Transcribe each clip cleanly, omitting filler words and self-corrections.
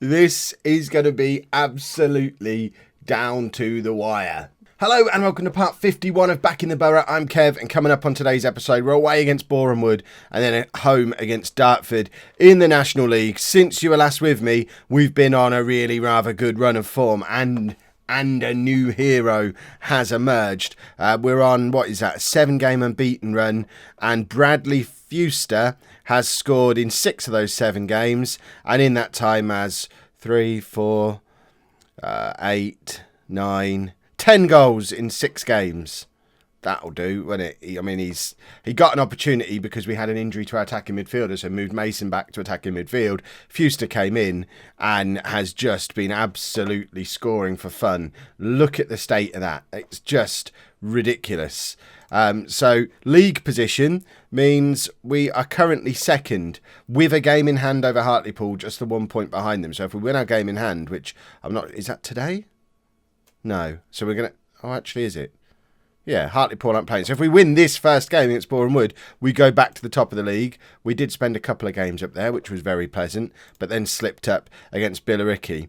This is going to be absolutely down to the wire. Hello and welcome to part 51 of Backing the Boro. I'm Kev, and coming up on today's episode, we're away against Boreham Wood and then at home against Dartford in the National League. Since you were last with me, we've been on a really rather good run of form and a new hero has emerged. We're on, what is that, a 7-game unbeaten run, and Bradley Fewster has scored in 6 of those 7 games, and in that time has 3, 4, 8, 9... 10 goals in 6 games. That'll do, won't it? He got an opportunity because we had an injury to our attacking midfielder, so moved Mason back to attacking midfield. Fewster came in and has just been absolutely scoring for fun. Look at the state of that. It's just ridiculous. So league position means we are currently second with a game in hand over Hartlepool, just the 1 point behind them. So if we win our game in hand, which I'm not, is that today? No. So we're going to... Oh, actually, is it? Yeah, Hartlepool aren't playing. So if we win this first game against Boreham Wood, we go back to the top of the league. We did spend a couple of games up there, which was very pleasant, but then slipped up against Billericay.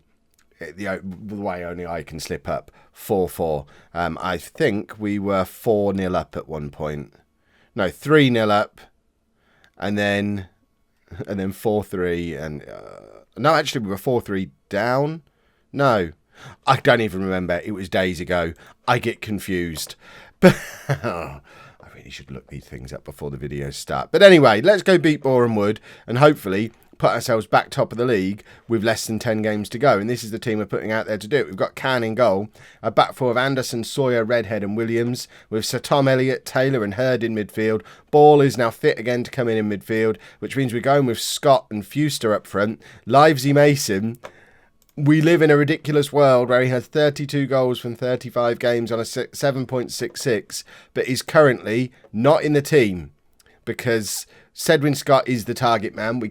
The way only I can slip up. 4-4. I think we were 4-0 up at one point. No, 3-0 up. And then 4-3. And no, actually, we were 4-3 down. No. I don't even remember. It was days ago. I get confused. But I really should look these things up before the videos start. But anyway, let's go beat Boreham Wood and hopefully put ourselves back top of the league with less than 10 games to go. And this is the team we're putting out there to do it. We've got Can in goal, a back four of Anderson, Sawyer, Redhead and Williams, with Sir Tom Elliott, Taylor and Hurd in midfield. Ball is now fit again to come in midfield, which means we're going with Scott and Fewster up front. Livesey Mason... We live in a ridiculous world where he has 32 goals from 35 games on a 7.66, but is currently not in the team because Sedwin Scott is the target man.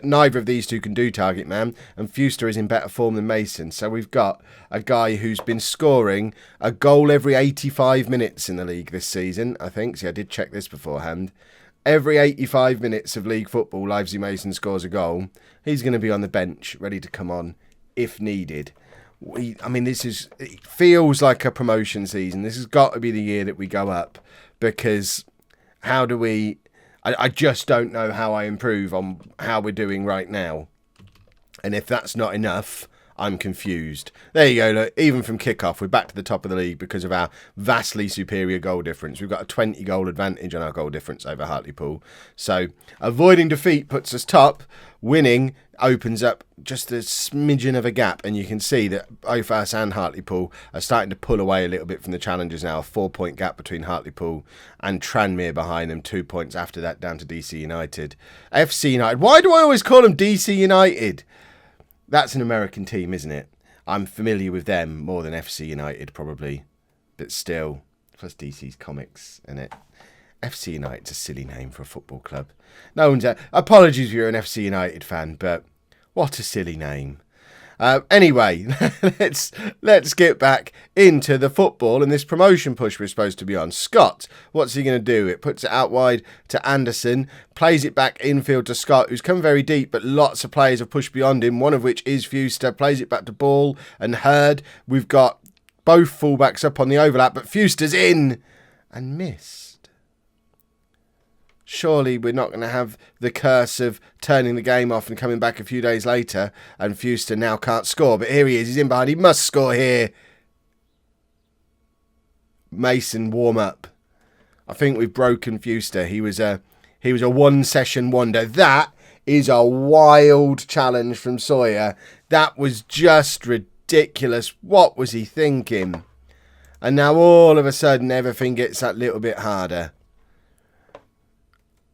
Neither of these two can do target man, and Fewster is in better form than Mason. So we've got a guy who's been scoring a goal every 85 minutes in the league this season, I think. See, I did check this beforehand. Every 85 minutes of league football, Livesey Mason scores a goal. He's going to be on the bench, ready to come on if needed. It feels like a promotion season. This has got to be the year that we go up, because how do we... I just don't know how I improve on how we're doing right now. And if that's not enough, I'm confused. There you go, look, even from kickoff, we're back to the top of the league because of our vastly superior goal difference. We've got a 20 goal advantage on our goal difference over Hartlepool. So avoiding defeat puts us top. Winning opens up just a smidgen of a gap, and you can see that both us and Hartlepool are starting to pull away a little bit from the challengers now. A 4-point gap between Hartlepool and Tranmere behind them, 2 points after that down to DC United. FC United, why do I always call them DC United? That's an American team, isn't it? I'm familiar with them more than FC United probably, but still, plus DC's comics, isn't it? FC United's a silly name for a football club. No one's... apologies if you're an FC United fan, but what a silly name. Anyway, let's get back into the football and this promotion push we're supposed to be on. Scott, what's he going to do? It puts it out wide to Anderson, plays it back infield to Scott, who's come very deep, but lots of players have pushed beyond him, one of which is Fewster, plays it back to Ball and Hurd. We've got both fullbacks up on the overlap, but Fewster's in and missed. Surely we're not going to have the curse of turning the game off and coming back a few days later and Fewster now can't score. But here he is. He's in behind. He must score here. Mason warm up. I think we've broken Fewster. He was a one-session wonder. That is a wild challenge from Sawyer. That was just ridiculous. What was he thinking? And now all of a sudden everything gets that little bit harder.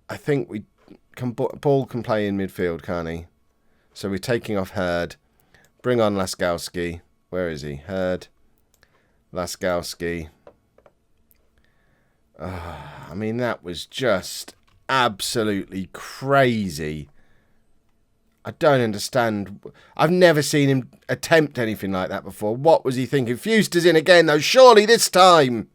I think Ball can play in midfield, can't he? So we're taking off Hurd. Bring on Laskowski. Where is he? Hurd. Laskowski. That was just absolutely crazy. I don't understand. I've never seen him attempt anything like that before. What was he thinking? Fewster's in again, though. Surely this time.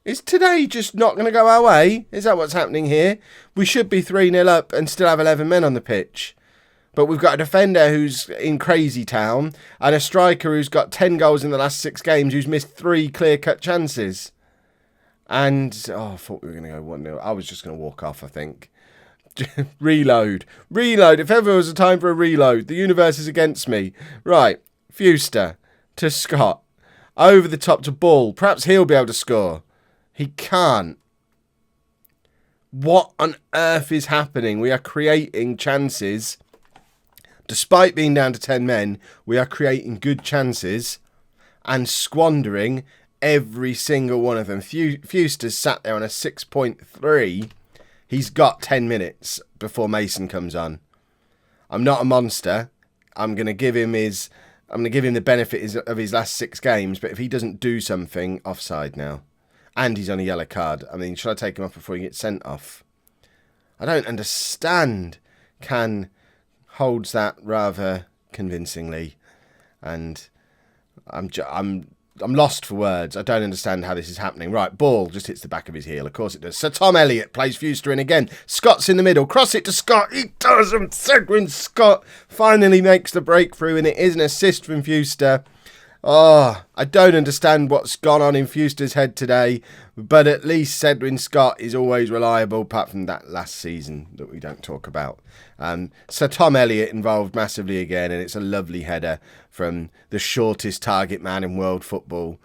Is today just not going to go our way? Is that what's happening here? We should be 3-0 up and still have 11 men on the pitch. But we've got a defender who's in crazy town and a striker who's got 10 goals in the last 6 games who's missed 3 clear-cut chances. And, I thought we were going to go 1-0. I was just going to walk off, I think. Reload. If ever was a time for a reload, the universe is against me. Right, Fuster to Scott. Over the top to Ball. Perhaps he'll be able to score. He can't. What on earth is happening? We are creating chances. Despite being down to 10 men, we are creating good chances and squandering every single one of them. Fuster's sat there on a 6.3. He's got 10 minutes before Mason comes on. I'm not a monster. I'm going to give him the benefit of his last 6 games, but if he doesn't do something, offside now. And he's on a yellow card. I mean, should I take him off before he gets sent off? I don't understand. Can holds that rather convincingly, and I'm lost for words. I don't understand how this is happening. Right, Ball just hits the back of his heel. Of course it does. Sir Tom Elliott plays Fuster in again. Scott's in the middle. Cross it to Scott. He does, and Cedwyn Scott finally makes the breakthrough, and it is an assist from Fuster. Oh, I don't understand what's gone on in Fuster's head today, but at least Cedwyn Scott is always reliable, apart from that last season that we don't talk about. Sir Tom Elliott involved massively again, and it's a lovely header from the shortest target man in world football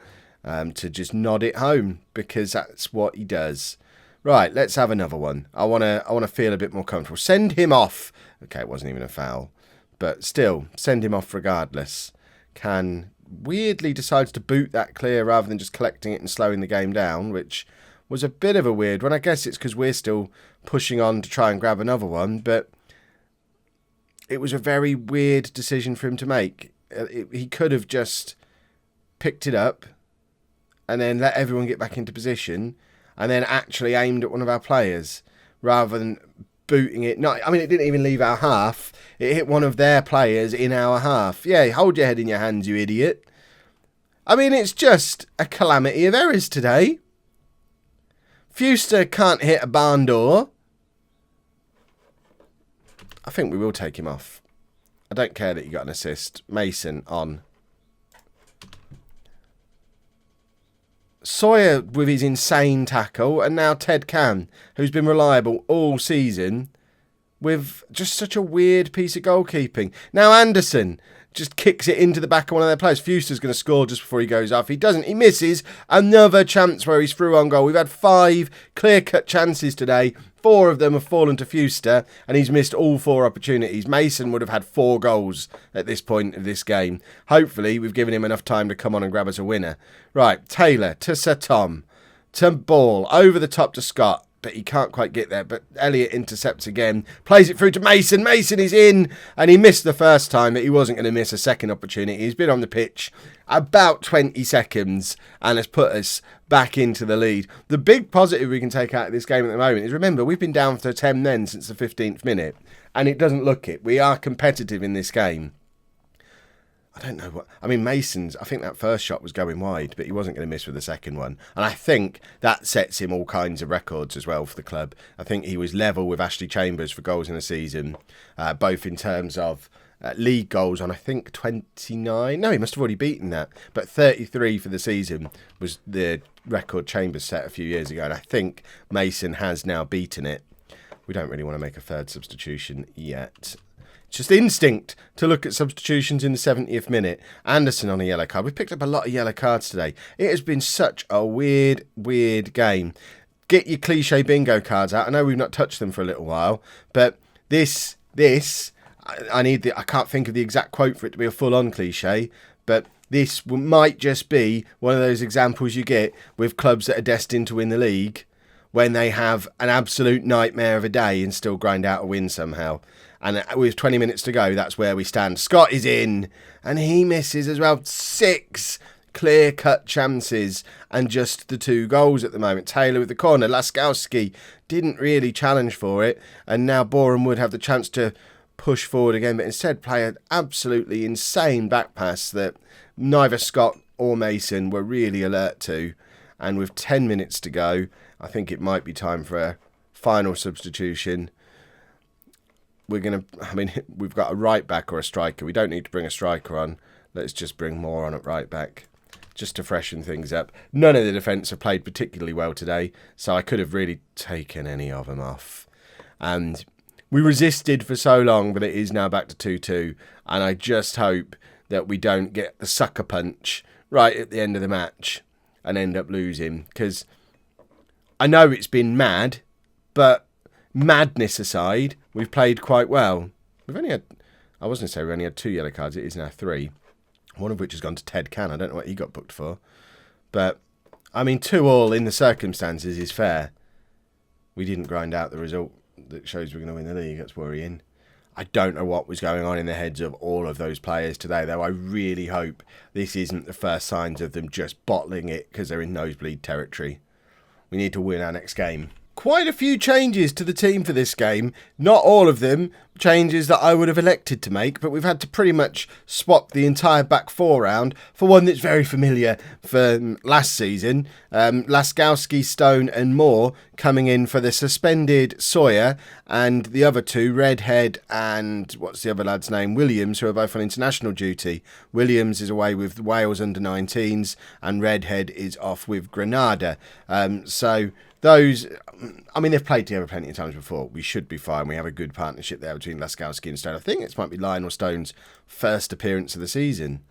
to just nod it home, because that's what he does. Right, let's have another one. I want to feel a bit more comfortable. Send him off. Okay, it wasn't even a foul, but still, send him off regardless. Weirdly decides to boot that clear rather than just collecting it and slowing the game down, which was a bit of a weird one. I guess it's because we're still pushing on to try and grab another one, but it was a very weird decision for him to make. He could have just picked it up and then let everyone get back into position and then actually aimed at one of our players rather than booting it. It didn't even leave our half. It hit one of their players in our half. Yeah, hold your head in your hands, you idiot. It's just a calamity of errors today. Fuster can't hit a barn door. I think we will take him off. I don't care that you got an assist. Mason on. Sawyer with his insane tackle, and now Ted Can, who's been reliable all season, with just such a weird piece of goalkeeping. Now Anderson just kicks it into the back of one of their players. Fuster's going to score just before he goes off. He doesn't. He misses. Another chance where he's through on goal. We've had 5 clear-cut chances today. 4 of them have fallen to Fuster, and he's missed all 4 opportunities. Mason would have had 4 goals at this point of this game. Hopefully, we've given him enough time to come on and grab us a winner. Right, Taylor to Sir Tom, to Ball, over the top to Scott, but he can't quite get there. But Elliott intercepts again, plays it through to Mason. Mason is in, and he missed the first time, but he wasn't going to miss a second opportunity. He's been on the pitch about 20 seconds and has put us back into the lead. The big positive we can take out of this game at the moment is, remember, we've been down for 10 men since the 15th minute, and it doesn't look it. We are competitive in this game. I don't know Mason's, I think that first shot was going wide, but he wasn't going to miss with the second one. And I think that sets him all kinds of records as well for the club. I think he was level with Ashley Chambers for goals in a season, both in terms of league goals on, I think, 29. No, he must have already beaten that. But 33 for the season was the record Chambers set a few years ago. And I think Mason has now beaten it. We don't really want to make a third substitution yet. It's just instinct to look at substitutions in the 70th minute. Anderson on a yellow card. We've picked up a lot of yellow cards today. It has been such a weird game. Get your cliche bingo cards out. I know we've not touched them for a little while, but this, I can't think of the exact quote for it to be a full-on cliche, but this might just be one of those examples you get with clubs that are destined to win the league when they have an absolute nightmare of a day and still grind out a win somehow. And with 20 minutes to go, that's where we stand. Scott is in, and he misses as well. 6 clear-cut chances and just the 2 goals at the moment. Taylor with the corner. Laskowski didn't really challenge for it, and now Boreham Wood have the chance to push forward again, but instead play an absolutely insane back pass that neither Scott or Mason were really alert to. And with 10 minutes to go, I think it might be time for a final substitution. We've got a right back or a striker. We don't need to bring a striker on. Let's just bring more on at right back, just to freshen things up. None of the defence have played particularly well today, so I could have really taken any of them off. And we resisted for so long, but it is now back to 2-2. And I just hope that we don't get the sucker punch right at the end of the match and end up losing. Because I know it's been mad, but madness aside, we've played quite well. We've only had, I was going to say we only had 2 yellow cards. It is now 3. One of which has gone to Ted Can. I don't know what he got booked for. But, 2-2 in the circumstances is fair. We didn't grind out the result that shows we're going to win the league. That's worrying. I don't know what was going on in the heads of all of those players today, though. I really hope this isn't the first signs of them just bottling it because they're in nosebleed territory. We need to win our next game. Quite a few changes to the team for this game. Not all of them changes that I would have elected to make, but we've had to pretty much swap the entire back four round for one that's very familiar for last season. Laskowski, Stone and Moore coming in for the suspended Sawyer, and the other two, Redhead and what's the other lad's name? Williams, who are both on international duty. Williams is away with Wales under-19s and Redhead is off with Grenada. Those, they've played together plenty of times before. We should be fine. We have a good partnership there between Laskowski and Stone. I think it might be Lionel Stone's first appearance of the season.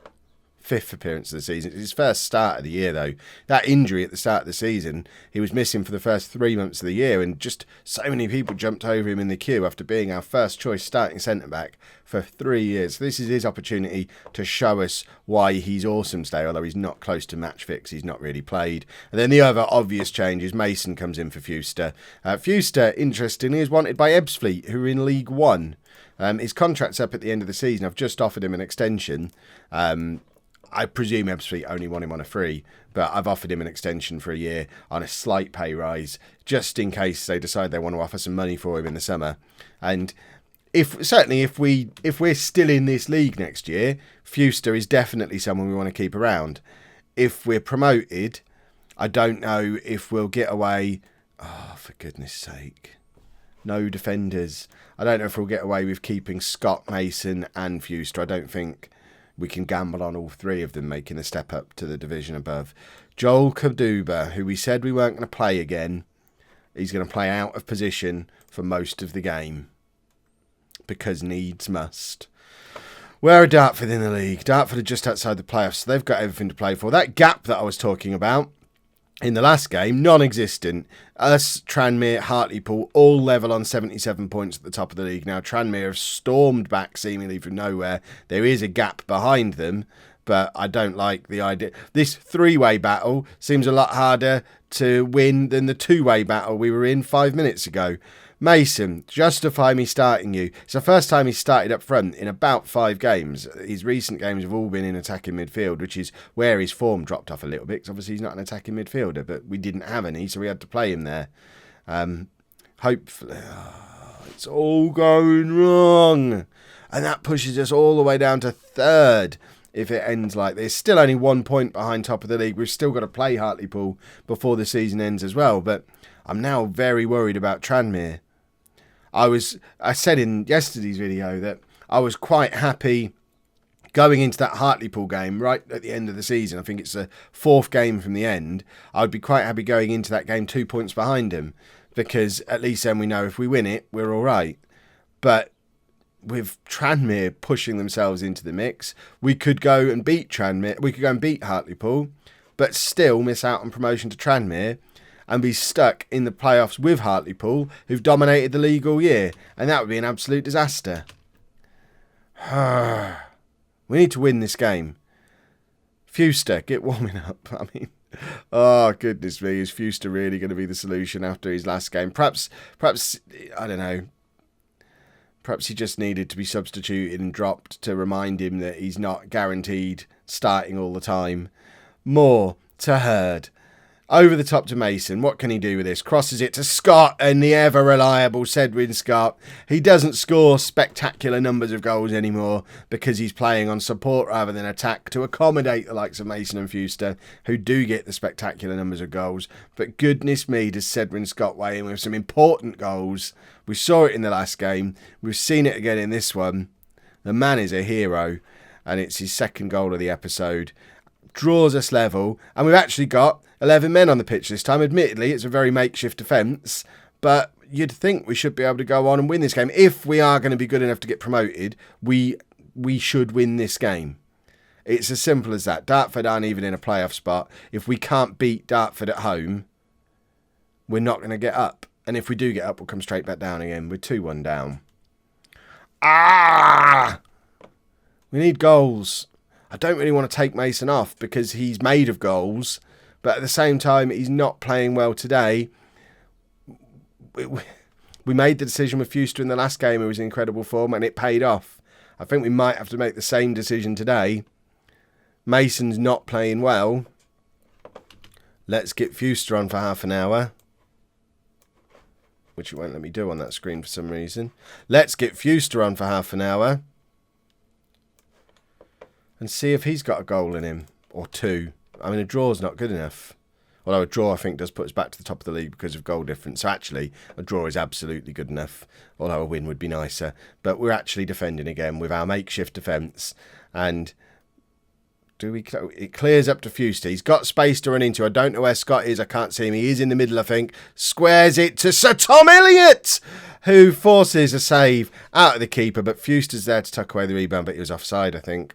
5th appearance of the season. It's his first start of the year, though. That injury at the start of the season, he was missing for the first 3 months of the year, and just so many people jumped over him in the queue after being our first choice starting centre-back for 3 years. So this is his opportunity to show us why he's awesome today, although he's not close to match fix. He's not really played. And then the other obvious change is Mason comes in for Fuster. Fuster, interestingly, is wanted by Ebbsfleet, who are in League One. His contract's up at the end of the season. I've just offered him an extension. I presume Ebbsfleet only want him on a free, but I've offered him an extension for a year on a slight pay rise, just in case they decide they want to offer some money for him in the summer. And if we're still in this league next year, Fuster is definitely someone we want to keep around. If we're promoted, I don't know if we'll get away. Oh, for goodness sake. No defenders. I don't know if we'll get away with keeping Scott, Mason and Fuster. I don't think we can gamble on all three of them making a step up to the division above. Joel Kaduba, who we said we weren't going to play again, he's going to play out of position for most of the game. Because needs must. Where are Dartford in the league? Dartford are just outside the playoffs, so they've got everything to play for. That gap that I was talking about in the last game, non-existent. Us, Tranmere, Hartlepool, all level on 77 points at the top of the league. Now, Tranmere have stormed back seemingly from nowhere. There is a gap behind them, but I don't like the idea. This three-way battle seems a lot harder to win than the two-way battle we were in 5 minutes ago. Mason, justify me starting you. It's the first time he's started up front in about 5 games. His recent games have all been in attacking midfield, which is where his form dropped off a little bit, because obviously he's not an attacking midfielder, but we didn't have any, so we had to play him there. Hopefully, it's all going wrong. And that pushes us all the way down to 3rd if it ends like this. Still only 1 point behind top of the league. We've still got to play Hartlepool before the season ends as well, but I'm now very worried about Tranmere. I said in yesterday's video that I was quite happy going into that Hartlepool game right at the end of the season. I think it's the 4th game from the end. I would be quite happy going into that game 2 points behind him, because at least then we know if we win it, we're all right. But with Tranmere pushing themselves into the mix, we could go and beat Tranmere. We could go and beat Hartlepool, but still miss out on promotion to Tranmere and be stuck in the playoffs with Hartlepool, who've dominated the league all year. And that would be an absolute disaster. We need to win this game. Fuster, get warming up. Oh, goodness me. Is Fuster really going to be the solution after his last game? Perhaps, I don't know. Perhaps he just needed to be substituted and dropped to remind him that he's not guaranteed starting all the time. More to Hurd. Over the top to Mason. What can he do with this? Crosses it to Scott and the ever-reliable Cedwyn Scott. He doesn't score spectacular numbers of goals anymore because he's playing on support rather than attack to accommodate the likes of Mason and Fuster, who do get the spectacular numbers of goals. But goodness me, does Cedwyn Scott weigh in with some important goals. We saw it in the last game. We've seen it again in this one. The man is a hero, and it's his second goal of the episode. Draws us level, and we've actually got 11 men on the pitch this time. Admittedly, it's a very makeshift defence, but you'd think we should be able to go on and win this game. If we are going to be good enough to get promoted, we should win this game. It's as simple as that. Dartford aren't even in a playoff spot. If we can't beat Dartford at home, we're not going to get up. And if we do get up, we'll come straight back down again. We're 2-1 down. We need goals. I don't really want to take Mason off because he's made of goals, but at the same time, he's not playing well today. We made the decision with Fuster in the last game, who was in incredible form, and it paid off. I think we might have to make the same decision today. Mason's not playing well. Let's get Fuster on for half an hour, which it won't let me do on that screen for some reason. Let's get Fuster on for half an hour and see if he's got a goal in him, or two. I mean, a draw's not good enough. Although a draw, I think, does put us back to the top of the league because of goal difference. So actually, a draw is absolutely good enough, although a win would be nicer. But we're actually defending again with our makeshift defence. And it clears up to Fuster. He's got space to run into. I don't know where Scott is. I can't see him. He is in the middle, I think. Squares it to Sir Tom Elliott, who forces a save out of the keeper. But Fuster's there to tuck away the rebound, but he was offside, I think.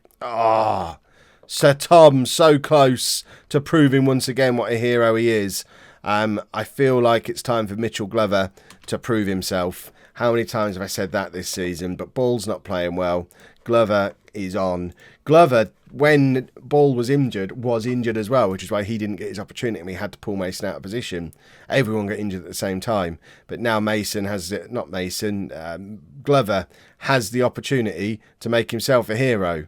Sir Tom, so close to proving once again what a hero he is. I feel like it's time for Mitchell Glover to prove himself. How many times have I said that this season? But Ball's not playing well. Glover is on. Glover, when Ball was injured as well, which is why he didn't get his opportunity and we had to pull Mason out of position. Everyone got injured at the same time. But now Glover has the opportunity to make himself a hero.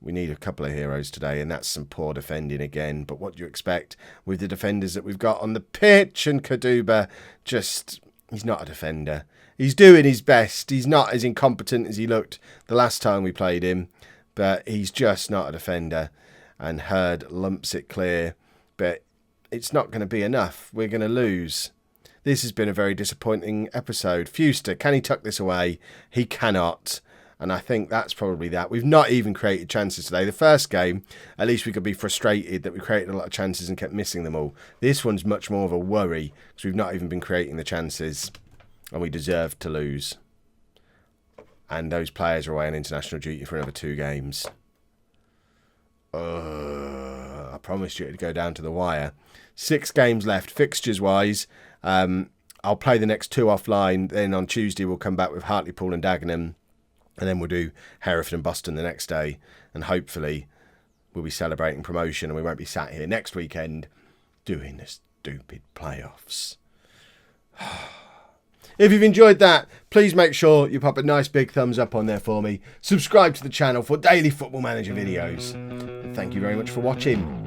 We need a couple of heroes today, and that's some poor defending again. But what do you expect with the defenders that we've got on the pitch? And Kaduba, he's not a defender. He's doing his best. He's not as incompetent as he looked the last time we played him, but he's just not a defender. And Hurd lumps it clear, but it's not going to be enough. We're going to lose. This has been a very disappointing episode. Fuster, can he tuck this away? He cannot. And I think that's probably that. We've not even created chances today. The first game, at least we could be frustrated that we created a lot of chances and kept missing them all. This one's much more of a worry because we've not even been creating the chances and we deserve to lose. And those players are away on international duty for another 2 games. I promised you it'd go down to the wire. 6 games left, fixtures-wise. I'll play the next 2 offline. Then on Tuesday we'll come back with Hartlepool and Dagenham. And then we'll do Hereford and Boston the next day. And hopefully we'll be celebrating promotion and we won't be sat here next weekend doing the stupid playoffs. If you've enjoyed that, please make sure you pop a nice big thumbs up on there for me. Subscribe to the channel for daily Football Manager videos. And thank you very much for watching.